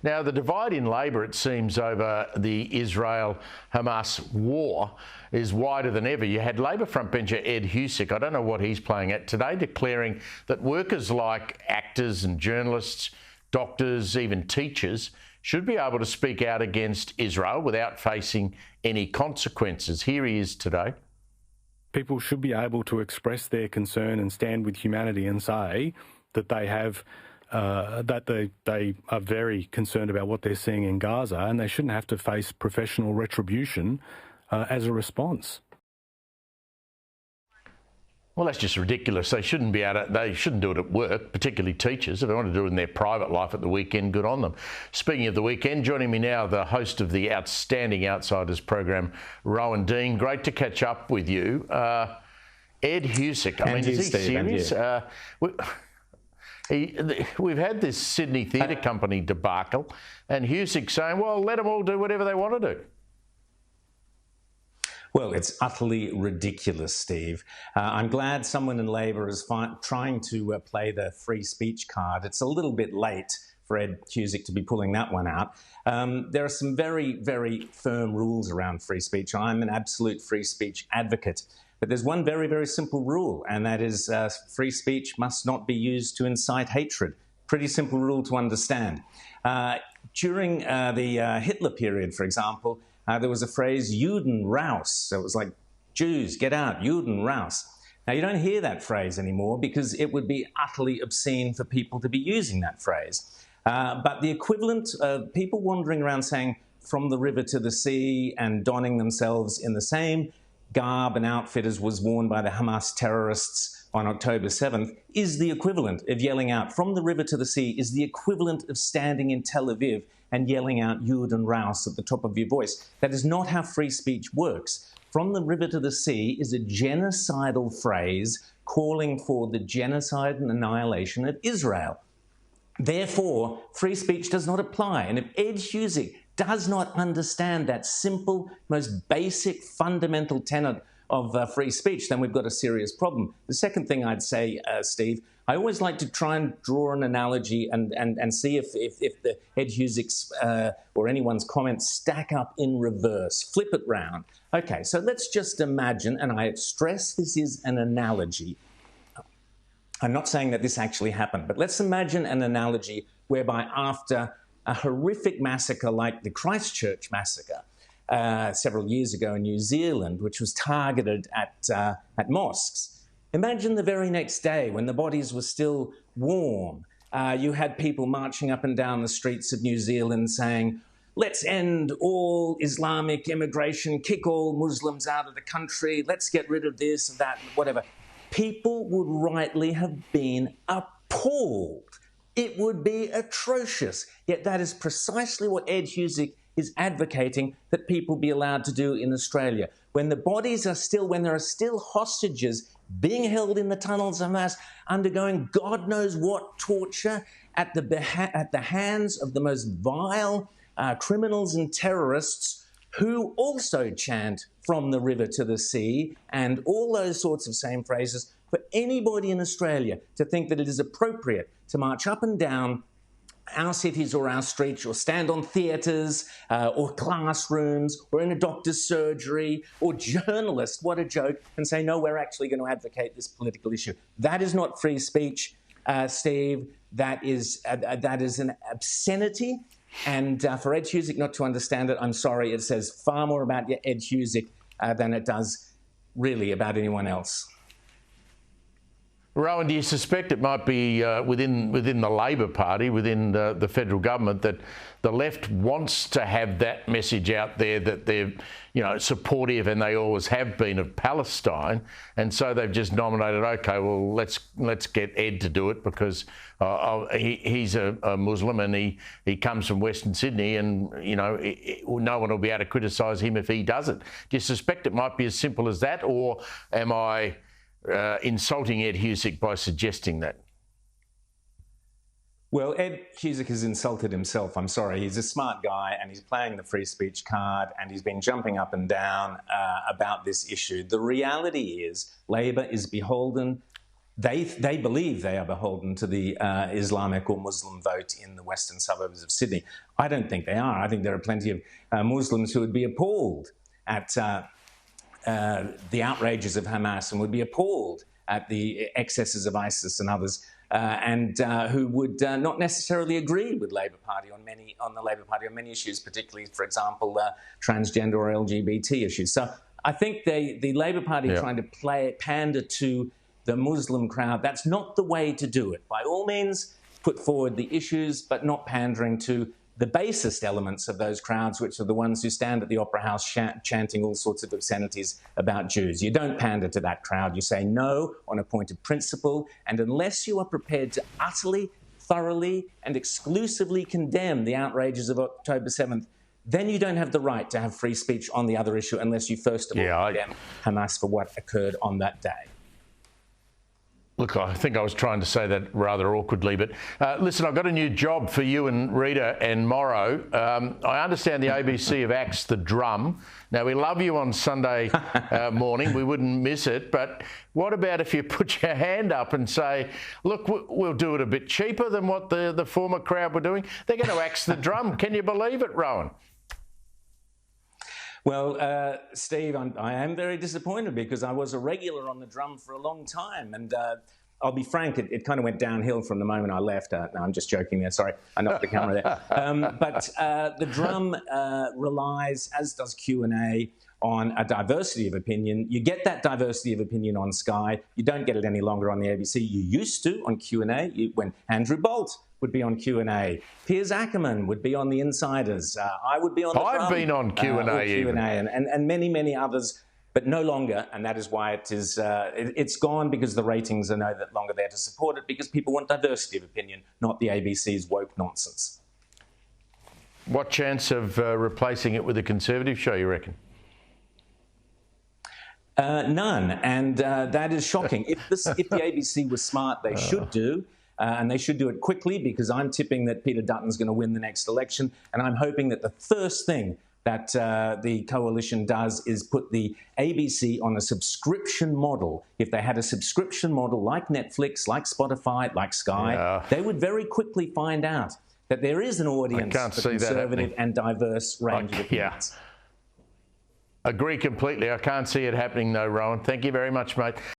Now, the divide in Labor, it seems, over the Israel-Hamas war is wider than ever. You had Labor frontbencher Ed Husic, I don't know what he's playing at today, declaring that workers like actors and journalists, doctors, even teachers, should be able to speak out against Israel without facing any consequences. Here he is today. People should be able to express their concern and stand with humanity and say that they have they are very concerned about what they're seeing in Gaza, and they shouldn't have to face professional retribution as a response. Well, that's just ridiculous. They shouldn't be able to, they shouldn't do it at work, particularly teachers. If they want to do it in their private life at the weekend, good on them. Speaking of the weekend, joining me now, the host of the Outstanding Outsiders program, Rowan Dean. Great to catch up with you. Ed Husic, I mean, is he serious? We've had this Sydney Theatre Company debacle, and Husic saying, well, let them all do whatever they want to do. Well, it's utterly ridiculous, Steve. I'm glad someone in Labor is trying to play the free speech card. It's a little bit late for Ed Husic to be pulling that one out. There are some very, very firm rules around free speech. I'm an absolute free speech advocate. But there's one very, very simple rule, and that is free speech must not be used to incite hatred. Pretty simple rule to understand. During the Hitler period, for example, there was a phrase, Juden raus. So it was like, Jews, get out, Juden raus. Now, you don't hear that phrase anymore because it would be utterly obscene for people to be using that phrase. But the equivalent of people wandering around saying, from the river to the sea, and donning themselves in the same garb and outfit as was worn by the Hamas terrorists on October 7th, is the equivalent of yelling out, from the river to the sea, is the equivalent of standing in Tel Aviv and yelling out Juden raus at the top of your voice. That is not how free speech works. From the river to the sea is a genocidal phrase calling for the genocide and annihilation of Israel. Therefore, free speech does not apply. And if Ed Husic does not understand that simple, most basic, fundamental tenet of free speech, then we've got a serious problem. The second thing I'd say, Steve, I always like to try and draw an analogy and see if the Ed Husic's or anyone's comments stack up in reverse. Flip it round. Okay, so let's just imagine, and I stress this is an analogy. I'm not saying that this actually happened, but let's imagine an analogy whereby after a horrific massacre like the Christchurch massacre several years ago in New Zealand, which was targeted at mosques, imagine the very next day when the bodies were still warm, you had people marching up and down the streets of New Zealand saying, let's end all Islamic immigration, kick all Muslims out of the country, let's get rid of this and that, whatever. People would rightly have been appalled. It would be atrocious. Yet that is precisely what Ed Husic is advocating that people be allowed to do in Australia. When the bodies are still, when there are still hostages being held in the tunnels of Hamas, undergoing God knows what torture at the hands of the most vile criminals and terrorists who also chant from the river to the sea and all those sorts of same phrases, for anybody in Australia to think that it is appropriate to march up and down our cities or our streets or stand on theatres or classrooms or in a doctor's surgery or journalists, what a joke, and say, no, we're actually going to advocate this political issue. That is not free speech, Steve. That is an obscenity. And for Ed Husic not to understand it, I'm sorry, it says far more about Ed Husic than it does really about anyone else. Rowan, do you suspect it might be within the Labor Party, within the federal government, that the left wants to have that message out there that they're, supportive, and they always have been, of Palestine, and so they've just nominated, okay, well, let's get Ed to do it because he's a Muslim and he comes from Western Sydney, and no one will be able to criticise him if he does it. Do you suspect it might be as simple as that, or am I insulting Ed Husic by suggesting that? Well, Ed Husic has insulted himself. I'm sorry. He's a smart guy and he's playing the free speech card and he's been jumping up and down about this issue. The reality is Labor is beholden they believe they are beholden to the Islamic or Muslim vote in the western suburbs of Sydney. I don't think they are. I think there are plenty of Muslims who would be appalled at the outrages of Hamas and would be appalled at the excesses of ISIS and others, and who would not necessarily agree with Labor Party on the Labor Party on many issues, particularly, for example, transgender or LGBT issues. So I think the Labor Party trying to pander to the Muslim crowd, that's not the way to do it. By all means, put forward the issues, but not pandering to the basest elements of those crowds, which are the ones who stand at the Opera House chanting all sorts of obscenities about Jews. You don't pander to that crowd. You say no on a point of principle, and unless you are prepared to utterly, thoroughly, and exclusively condemn the outrages of October 7th, then you don't have the right to have free speech on the other issue unless you first of all condemn Hamas for what occurred on that day. Look, I think I was trying to say that rather awkwardly, but listen, I've got a new job for you and Rita and Morrow. I understand the ABC have axed the drum. Now, we love you on Sunday morning. We wouldn't miss it. But what about if you put your hand up and say, look, we'll do it a bit cheaper than what the former crowd were doing? They're going to axe the drum. Can you believe it, Rowan? Well, Steve, I am very disappointed because I was a regular on the drum for a long time. And I'll be frank, it kind of went downhill from the moment I left. No, I'm just joking there. Sorry, I knocked the camera there. But the drum relies, as does Q&A, on a diversity of opinion. You get that diversity of opinion on Sky. You don't get it any longer on the ABC. You used to on Q&A when Andrew Bolt would be on Q&A. Piers Ackerman would be on The Insiders. I would be on the drum. I've been on Q&A, and many, many others, but no longer. And that is why it is. It's gone because the ratings are no longer there to support it, because people want diversity of opinion, not the ABC's woke nonsense. What chance of replacing it with a Conservative show, you reckon? None, and that is shocking. If the ABC was smart, they should do. And they should do it quickly, because I'm tipping that Peter Dutton's going to win the next election. And I'm hoping that the first thing that the coalition does is put the ABC on a subscription model. If they had a subscription model like Netflix, like Spotify, like Sky, they would very quickly find out that there is an audience for conservative and diverse range of opinions. Agree completely. I can't see it happening, though, Rowan. Thank you very much, mate.